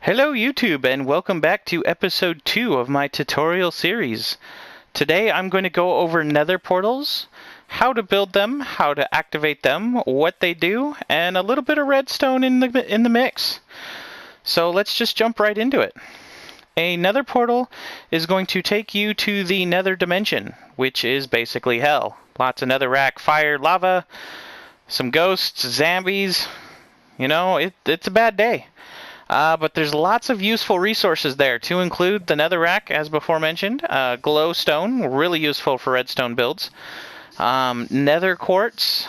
Hello YouTube and welcome back to episode 2 of my tutorial series. Today I'm going to go over nether portals, how to build them, how to activate them, what they do, and a little bit of redstone in the mix. So let's just jump right into it. A nether portal is going to take you to the nether dimension, which is basically hell. Lots of netherrack, fire, lava, some ghosts, zombies. You know, it's a bad day. But there's lots of useful resources there, to include the netherrack, as before mentioned, glowstone, really useful for redstone builds, nether quartz,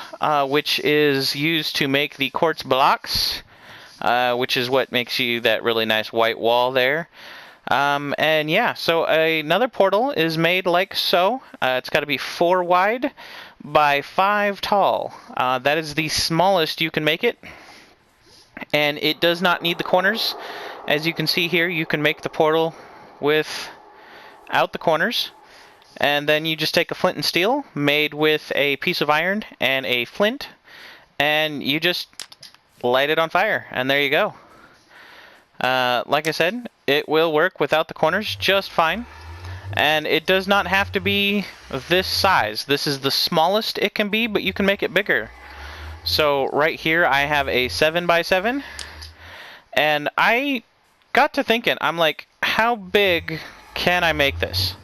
which is used to make the quartz blocks, which is what makes you that really nice white wall there. And yeah, so another portal is made like so. It's got to be 4 wide by 5 tall. That is the smallest you can make it. And it does not need the corners. As you can see here, you can make the portal without the corners. And then you just take a flint and steel made with a piece of iron and a flint, and you just light it on fire, and there you go. Like I said, it will work without the corners just fine. And it does not have to be this size. This is the smallest it can be, but you can make it bigger. So right here I have a 7x7, and I got to thinking, I'm like, how big can I make this?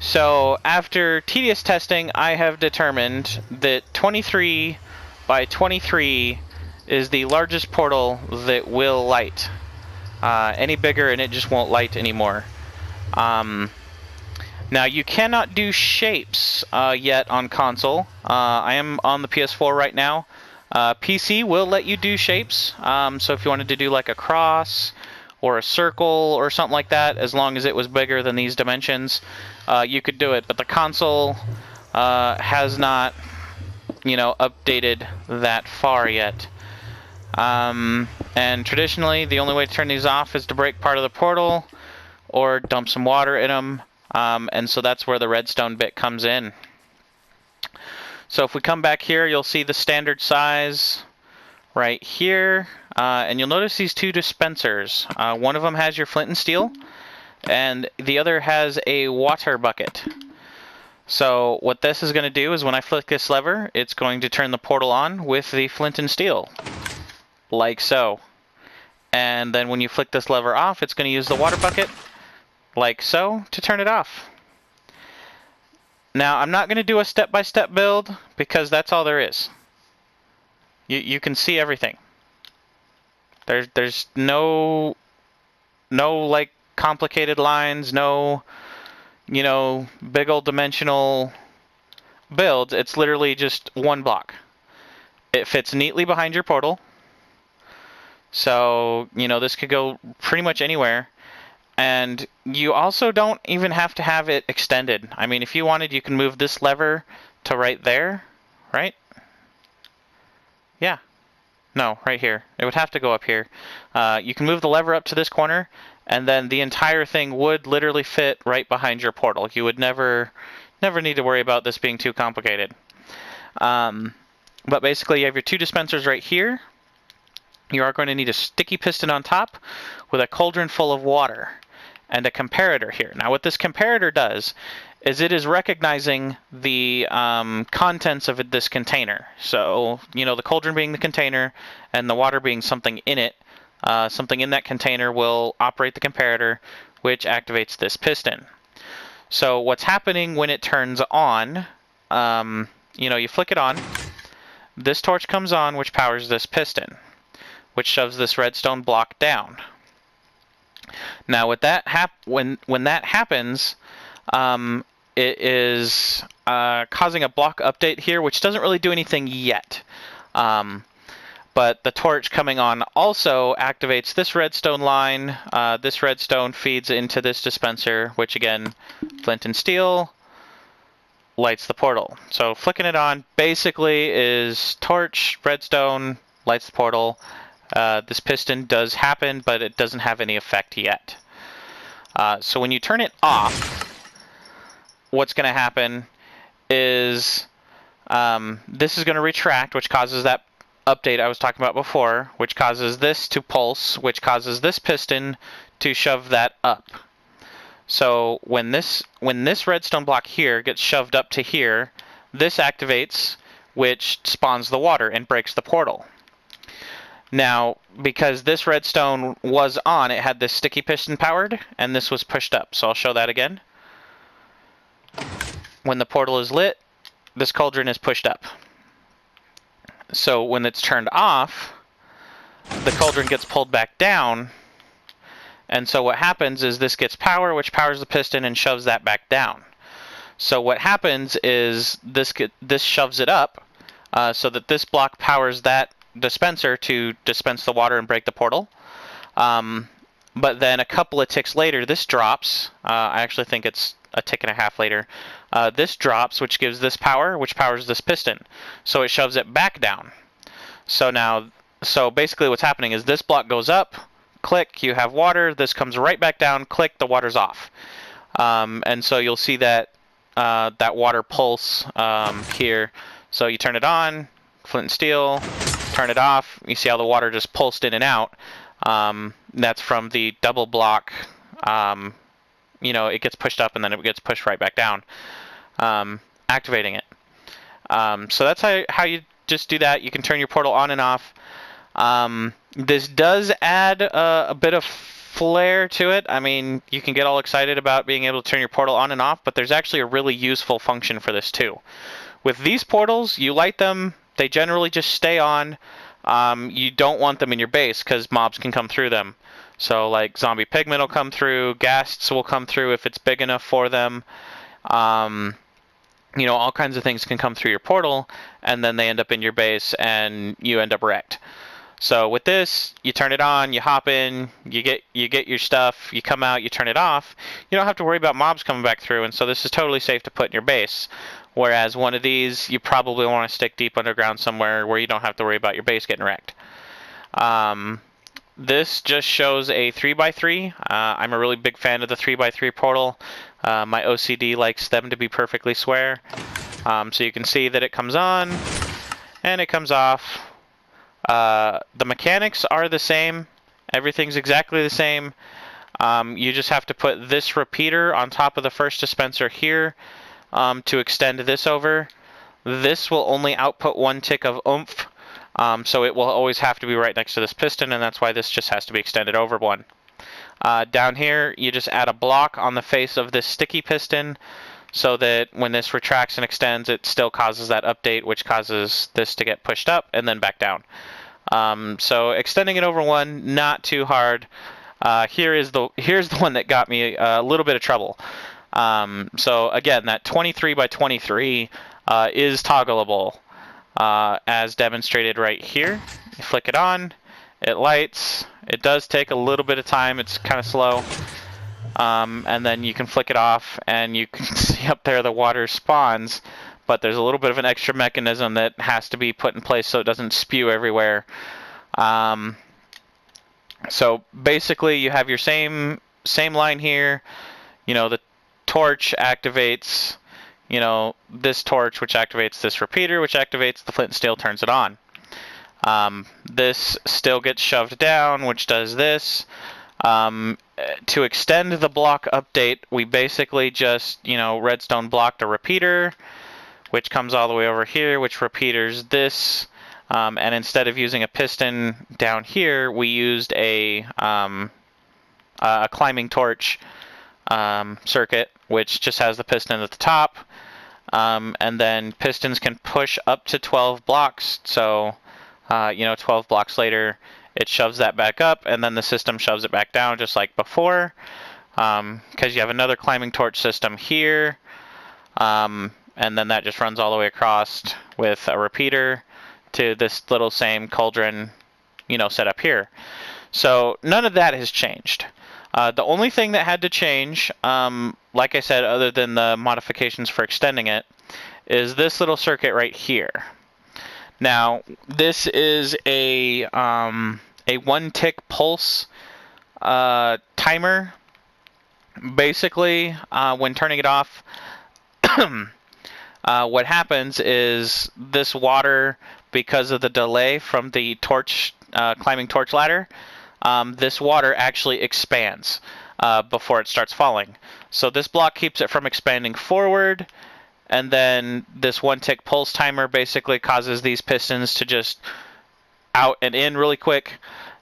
So after tedious testing, I have determined that 23 by 23 is the largest portal that will light. Any bigger and it just won't light anymore. Now, you cannot do shapes yet on console. I am on the PS4 right now. PC will let you do shapes. So if you wanted to do like a cross or a circle or something like that, as long as it was bigger than these dimensions, you could do it. But the console has not, updated that far yet. And traditionally, the only way to turn these off is to break part of the portal or dump some water in them. And so that's where the redstone bit comes in. So if we come back here, you'll see the standard size right here. And you'll notice these 2 dispensers. One of them has your flint and steel, and the other has a water bucket. So what this is going to do is when I flick this lever, it's going to turn the portal on with the flint and steel, like so. And then when you flick this lever off, it's going to use the water bucket, like so, to turn it off. Now, I'm not going to do a step-by-step build, because that's all there is. You can see everything. There's no like complicated lines, no big old dimensional builds. It's literally just one block. It fits neatly behind your portal. So, this could go pretty much anywhere. And you also don't even have to have it extended. I mean, if you wanted, you can move this lever to right there, right? Yeah. No, right here. It would have to go up here. You can move the lever up to this corner, and then the entire thing would literally fit right behind your portal. You would never need to worry about this being too complicated. But basically, you have your 2 dispensers right here. You are going to need a sticky piston on top with a cauldron full of water and a comparator here. Now, what this comparator does is it is recognizing the contents of this container. So, the cauldron being the container and the water being something in it, something in that container will operate the comparator, which activates this piston. So what's happening when it turns on, you flick it on, this torch comes on, which powers this piston, which shoves this redstone block down. Now, with that when that happens, it is causing a block update here, which doesn't really do anything yet. But the torch coming on also activates this redstone line. This redstone feeds into this dispenser, which again, flint and steel, lights the portal. So flicking it on basically is torch, redstone, lights the portal. This piston does happen, but it doesn't have any effect yet. So when you turn it off, what's going to happen is this is going to retract, which causes that update I was talking about before, which causes this to pulse, which causes this piston to shove that up. So when this redstone block here gets shoved up to here, this activates, which spawns the water and breaks the portal. Now, because this redstone was on, it had this sticky piston powered, and this was pushed up. So I'll show that again. When the portal is lit, this cauldron is pushed up. So when it's turned off, the cauldron gets pulled back down. And so what happens is this gets power, which powers the piston and shoves that back down. So what happens is this shoves it up so that this block powers that dispenser to dispense the water and break the portal. But then a couple of ticks later, this drops. I actually think it's a tick and a half later. This drops, which gives this power, which powers this piston. So it shoves it back down. So basically what's happening is this block goes up, click, you have water, this comes right back down, click, the water's off. And so you'll see that that water pulse here. So you turn it on, flint and steel, turn it off, you see how the water just pulsed in and out. That's from the double block. It gets pushed up and then it gets pushed right back down, activating it. So that's how you just do that. You can turn your portal on and off. This does add a bit of flair to it. I mean, you can get all excited about being able to turn your portal on and off, but there's actually a really useful function for this too. With these portals, you light them, they generally just stay on. You don't want them in your base because mobs can come through them. So like zombie pigmen will come through, ghasts will come through if it's big enough for them. All kinds of things can come through your portal, and then they end up in your base and you end up wrecked. So with this, you turn it on, you hop in, you get your stuff, you come out, you turn it off. You don't have to worry about mobs coming back through, and so this is totally safe to put in your base. Whereas one of these, you probably want to stick deep underground somewhere where you don't have to worry about your base getting wrecked. This just shows a 3x3. I'm a really big fan of the 3x3 portal. My OCD likes them to be perfectly square. So you can see that it comes on and it comes off. The mechanics are the same. Everything's exactly the same. You just have to put this repeater on top of the first dispenser here to extend this over. This will only output 1 tick of oomph, so it will always have to be right next to this piston, and that's why this just has to be extended over 1. Down here, you just add a block on the face of this sticky piston so that when this retracts and extends, it still causes that update, which causes this to get pushed up and then back down. So extending it over 1, not too hard. Here's the one that got me a little bit of trouble. So again, that 23 by 23 is toggleable, as demonstrated right here. You flick it on, it lights. It does take a little bit of time. It's kind of slow. And then you can flick it off, and you can see up there the water spawns. But there's a little bit of an extra mechanism that has to be put in place so it doesn't spew everywhere. So basically, you have your same line here. The torch activates, this torch, which activates this repeater, which activates the flint and steel, turns it on. This still gets shoved down, which does this. To extend the block update, we basically just, redstone blocked a repeater, which comes all the way over here, which repeaters this. And instead of using a piston down here, we used a climbing torch circuit, which just has the piston at the top. And then pistons can push up to 12 blocks. So, 12 blocks later, it shoves that back up, and then the system shoves it back down just like before. Because you have another climbing torch system here. And then that just runs all the way across with a repeater to this little same cauldron, set up here. So none of that has changed. The only thing that had to change, like I said, other than the modifications for extending it, is this little circuit right here. Now, this is a 1-tick pulse timer. Basically, when turning it off, what happens is this water because of the delay from the torch climbing torch ladder, this water actually expands before it starts falling. So this block keeps it from expanding forward, and then this 1 tick pulse timer basically causes these pistons to just out and in really quick.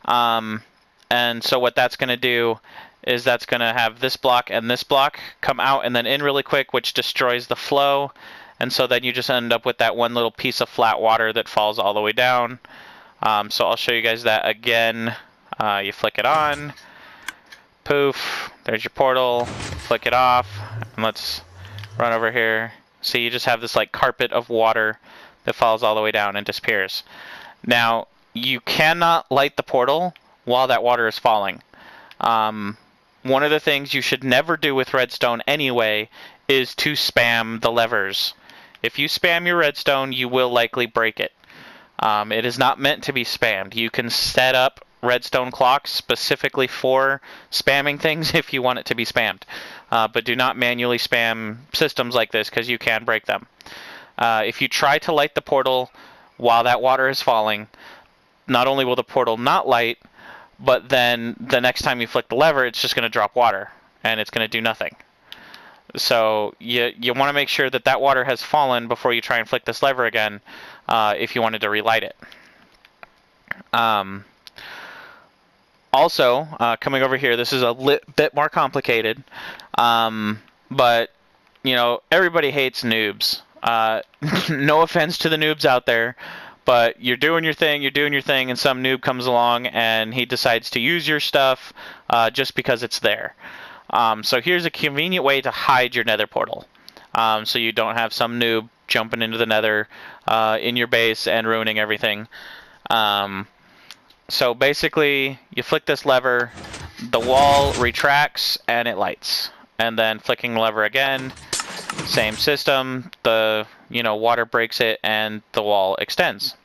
And so what that's going to do is that's going to have this block and this block come out and then in really quick, which destroys the flow. And so then you just end up with that one little piece of flat water that falls all the way down. So I'll show you guys that again. You flick it on, poof, there's your portal, flick it off, and let's run over here. So you just have this like carpet of water that falls all the way down and disappears. Now, you cannot light the portal while that water is falling. One of the things you should never do with redstone anyway is to spam the levers. If you spam your redstone, you will likely break it. It is not meant to be spammed. You can set up redstone clocks specifically for spamming things if you want it to be spammed. But do not manually spam systems like this because you can break them. If you try to light the portal while that water is falling, not only will the portal not light, but then the next time you flick the lever, it's just going to drop water, and it's going to do nothing. So you want to make sure that that water has fallen before you try and flick this lever again if you wanted to relight it. Also, coming over here, this is a bit more complicated, but you know, everybody hates noobs. No offense to the noobs out there, but you're doing your thing, and some noob comes along and he decides to use your stuff just because it's there. So here's a convenient way to hide your nether portal, so you don't have some noob jumping into the nether in your base and ruining everything. So basically, you flick this lever, the wall retracts and it lights. And then flicking the lever again, same system, the water breaks it and the wall extends.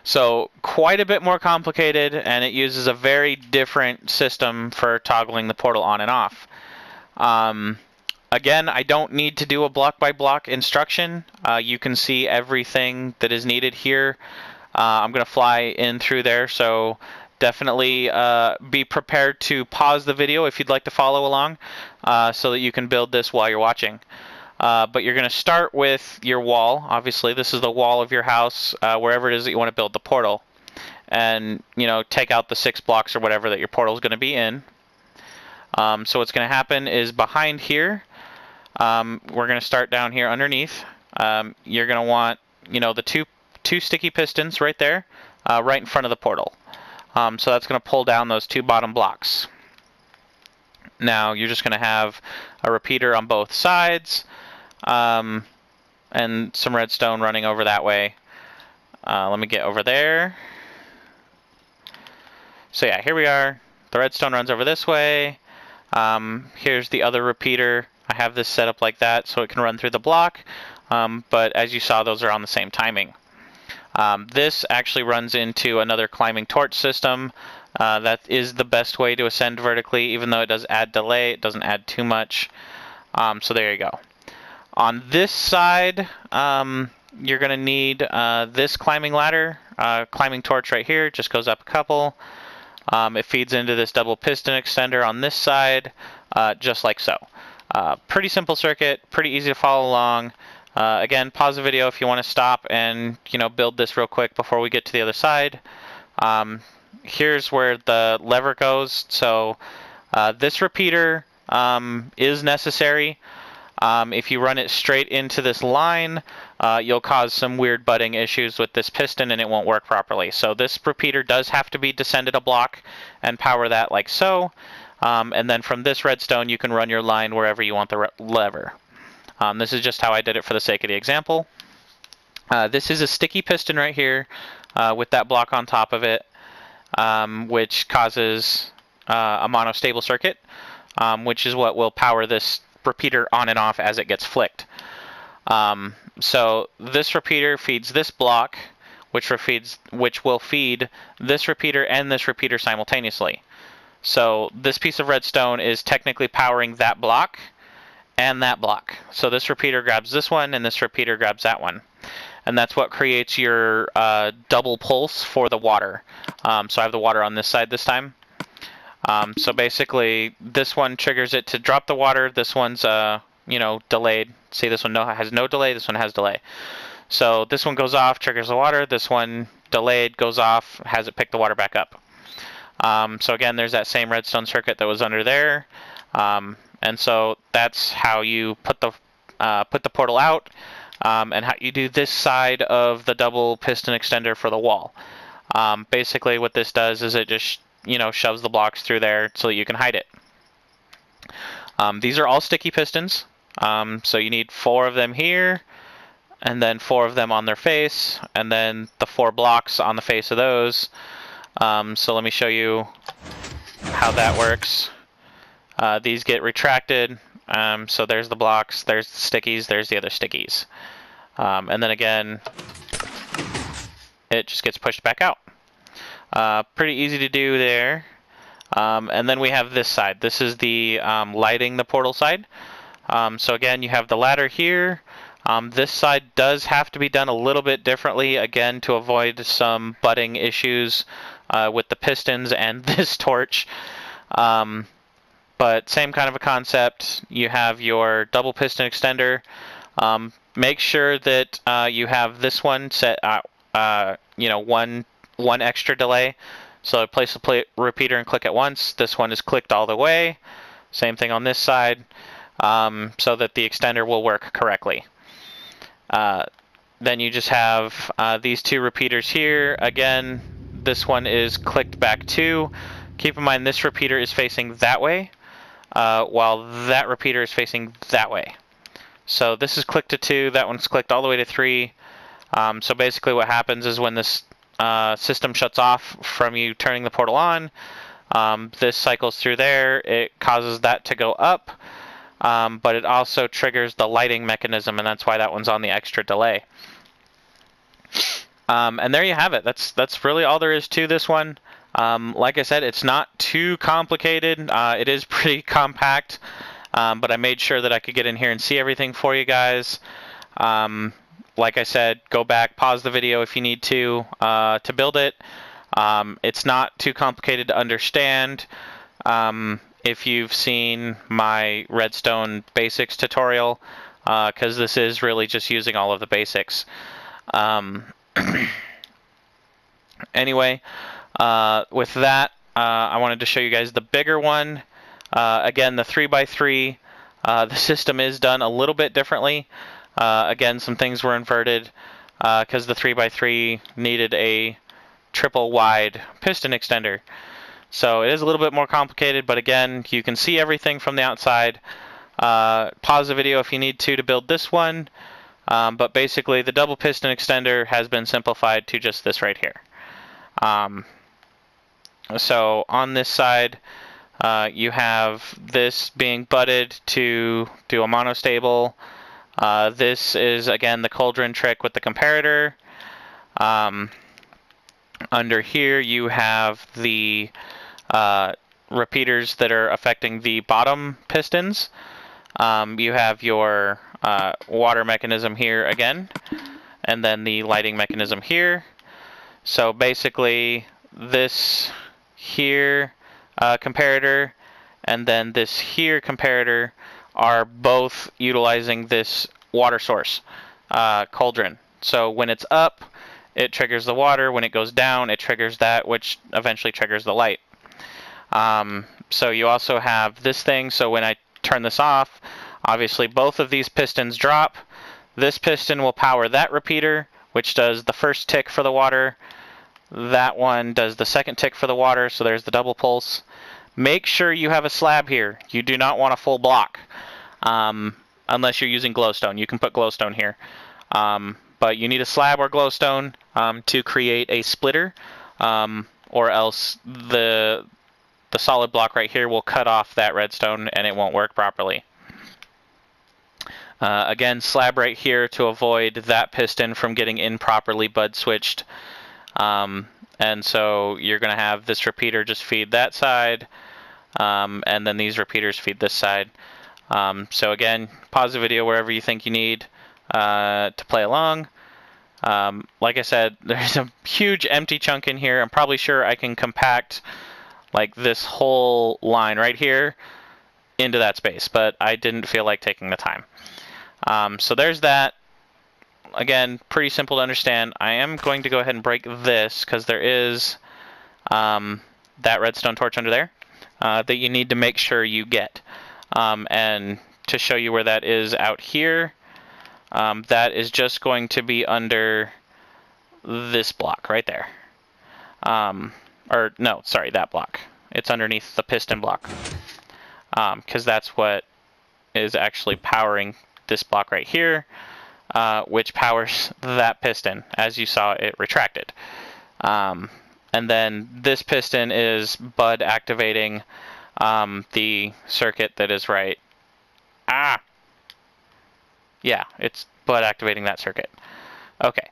So quite a bit more complicated, and it uses a very different system for toggling the portal on and off. Again, I don't need to do a block by block instruction. You can see everything that is needed here. I'm going to fly in through there, so definitely be prepared to pause the video if you'd like to follow along so that you can build this while you're watching. But you're going to start with your wall. Obviously, this is the wall of your house, wherever it is that you want to build the portal. And, take out the 6 blocks or whatever that your portal is going to be in. So what's going to happen is behind here, we're going to start down here underneath. You're going to want, the two sticky pistons right there, right in front of the portal. So that's going to pull down those 2 bottom blocks. Now you're just going to have a repeater on both sides, and some redstone running over that way. Let me get over there. So yeah, here we are. The redstone runs over this way. Here's the other repeater. I have this set up like that so it can run through the block, but as you saw, those are on the same timing. This actually runs into another climbing torch system. That is the best way to ascend vertically, even though it does add delay. It doesn't add too much. So there you go. On this side, you're going to need this climbing ladder. Climbing torch right here just goes up a couple. It feeds into this double piston extender on this side, just like so. Pretty simple circuit, pretty easy to follow along. Again, pause the video if you want to stop and build this real quick before we get to the other side. Here's where the lever goes. So this repeater is necessary. If you run it straight into this line, you'll cause some weird butting issues with this piston and it won't work properly. So this repeater does have to be descended a block and power that like so. And then from this redstone, you can run your line wherever you want the lever. This is just how I did it for the sake of the example. This is a sticky piston right here with that block on top of it, which causes a monostable circuit, which is what will power this repeater on and off as it gets flicked. So this repeater feeds this block, which will feed this repeater and this repeater simultaneously. So this piece of redstone is technically powering that block and that block. So this repeater grabs this one and this repeater grabs that one. and that's what creates your double pulse for the water. So I have the water on this side this time. So basically, this one triggers it to drop the water. This one's delayed. See, this one has no delay. This one has delay. So this one goes off, triggers the water. This one delayed, goes off, has it pick the water back up. So again, there's that same redstone circuit that was under there. And so that's how you put the portal out, and how you do this side of the double piston extender for the wall. Basically, what this does is it just shoves the blocks through there so that you can hide it. These are all sticky pistons, so you need 4 of them here, and then 4 of them on their face, and then the 4 blocks on the face of those. So let me show you how that works. These get retracted, so there's the blocks, there's the stickies, there's the other stickies. And then again, it just gets pushed back out. Pretty easy to do there. And then we have this side. This is the lighting the portal side. So again, you have the ladder here. This side does have to be done a little bit differently, again, to avoid some butting issues with the pistons and this torch. But same kind of a concept. You have your double piston extender. Make sure that you have this one set, one extra delay. So place the repeater and click at once. This one is clicked all the way. Same thing on this side, so that the extender will work correctly. Then you just have these 2 repeaters here. Again, this one is clicked back to. Keep in mind this repeater is facing that way, while that repeater is facing that way. So this is clicked to 2, that one's clicked all the way to 3. So basically what happens is when this system shuts off from you turning the portal on, this cycles through there, it causes that to go up, but it also triggers the lighting mechanism, and that's why that one's on the extra delay. And there you have it. That's really all there is to this one. Like I said, it's not too complicated. It is pretty compact, but I made sure that I could get in here and see everything for you guys. Like I said, go back, pause the video if you need to build it. It's not too complicated to understand. If you've seen my redstone basics tutorial, because this is really just using all of the basics. Anyway, with that, I wanted to show you guys the bigger one. Again, the 3x3, the system is done a little bit differently. Again, some things were inverted because the 3x3 needed a triple wide piston extender. So it is a little bit more complicated, but again, you can see everything from the outside. Pause the video if you need to build this one. But basically, the double piston extender has been simplified to just this right here. So on this side, you have this being butted to do a monostable. This is, again, the cauldron trick with the comparator. Under here, you have the repeaters that are affecting the bottom pistons. You have your water mechanism here again, and then the lighting mechanism here. So basically, this here comparator and then this here comparator are both utilizing this water source cauldron. So when it's up, it triggers the water. When it goes down, it triggers that, which eventually triggers the light. So you also have this thing. So when I turn this off, obviously both of these pistons drop. This piston will power that repeater, which does the first tick for the water. That one does the second tick for the water, so there's the double pulse. Make sure you have a slab here. You do not want a full block, unless you're using glowstone. You can put glowstone here. But you need a slab or glowstone to create a splitter, or else the solid block right here will cut off that redstone and it won't work properly. Again, slab right here to avoid that piston from getting improperly bud switched. And so you're going to have this repeater just feed that side, and then these repeaters feed this side. So again, pause the video wherever you think you need to play along. Like I said, there's a huge empty chunk in here. I'm probably sure I can compact like this whole line right here into that space, but I didn't feel like taking the time. So there's that. Again, pretty simple to understand. I am going to go ahead and break this because there is that redstone torch under there that you need to make sure you get. And to show you where that is out here, that is just going to be under this block right there. Or no, sorry, that block. It's underneath the piston block. Because that's what is actually powering this block right here, which powers that piston. As you saw, it retracted. And then this piston is Bud activating the circuit that is right. Yeah, it's Bud activating that circuit. Okay.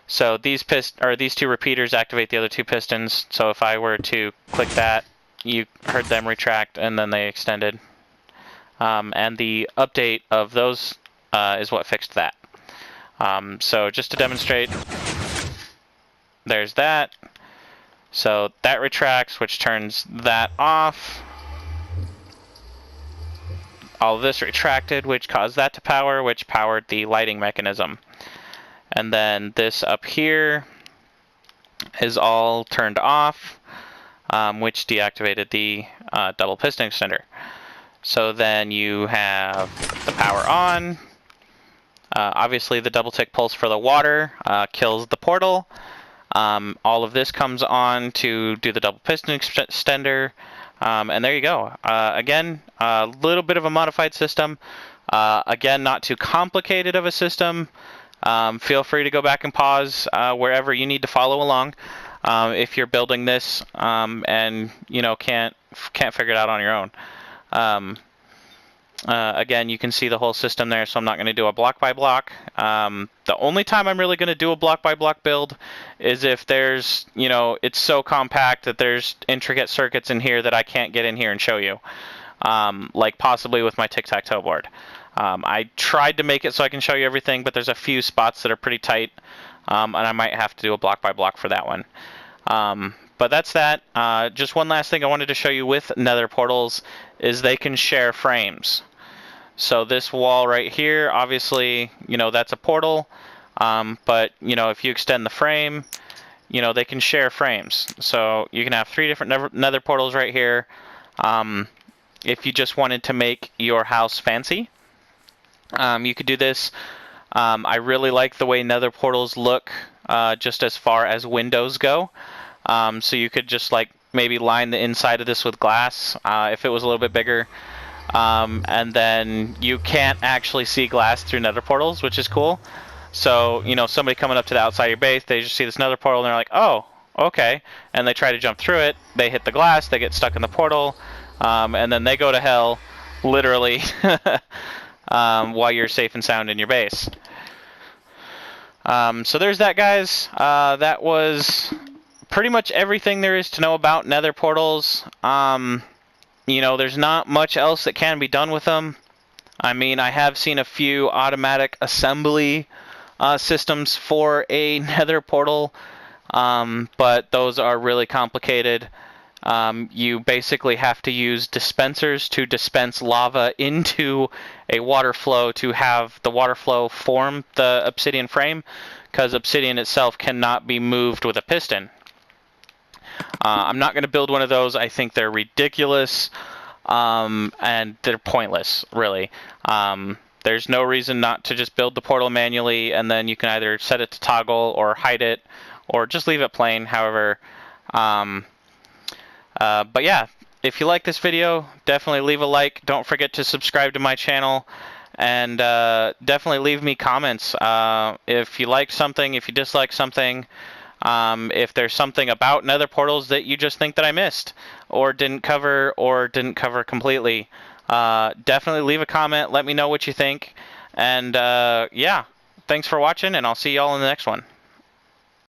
So these two repeaters activate the other two pistons. So if I were to click that, you heard them retract and then they extended. And the update of those is what fixed that. So just to demonstrate, there's that. So that retracts, which turns that off. All of this retracted, which caused that to power, which powered the lighting mechanism. And then this up here is all turned off, which deactivated the double piston extender. So then you have the power on. Obviously the double tick pulse for the water kills the portal. All of this comes on to do the double piston extender. And there you go. Again, a little bit of a modified system. Again, not too complicated of a system. Feel free to go back and pause wherever you need to follow along if you're building this and can't figure it out on your own. Again, you can see the whole system there, so I'm not going to do a block by block. The only time I'm really going to do a block by block build is if there's, it's so compact that there's intricate circuits in here that I can't get in here and show you, like possibly with my tic-tac-toe board. I tried to make it so I can show you everything, but there's a few spots that are pretty tight, and I might have to do a block by block for that one. But that's that. Just one last thing I wanted to show you with Nether portals is they can share frames. So this wall right here, obviously, that's a portal, but, if you extend the frame, they can share frames. So you can have 3 different Nether portals right here. If you just wanted to make your house fancy, you could do this. I really like the way Nether portals look just as far as windows go. So you could just maybe line the inside of this with glass if it was a little bit bigger. And then you can't actually see glass through Nether portals, which is cool. So, somebody coming up to the outside of your base, they just see this Nether portal and they're like, oh, okay. And they try to jump through it, they hit the glass, they get stuck in the portal, and then they go to hell, literally, while you're safe and sound in your base. So there's that, guys. That was pretty much everything there is to know about Nether portals. There's not much else that can be done with them. I mean, I have seen a few automatic assembly systems for a Nether portal, but those are really complicated. You basically have to use dispensers to dispense lava into a water flow to have the water flow form the obsidian frame, because obsidian itself cannot be moved with a piston. I'm not going to build one of those. I think they're ridiculous, and they're pointless, really. There's no reason not to just build the portal manually, and then you can either set it to toggle or hide it, or just leave it plain, however. But yeah, if you like this video, definitely leave a like. Don't forget to subscribe to my channel, and definitely leave me comments. If you like something, if you dislike something, if there's something about Nether portals that you just think that I missed or didn't cover completely, definitely leave a comment. Let me know what you think. And yeah, thanks for watching, and I'll see y'all in the next one.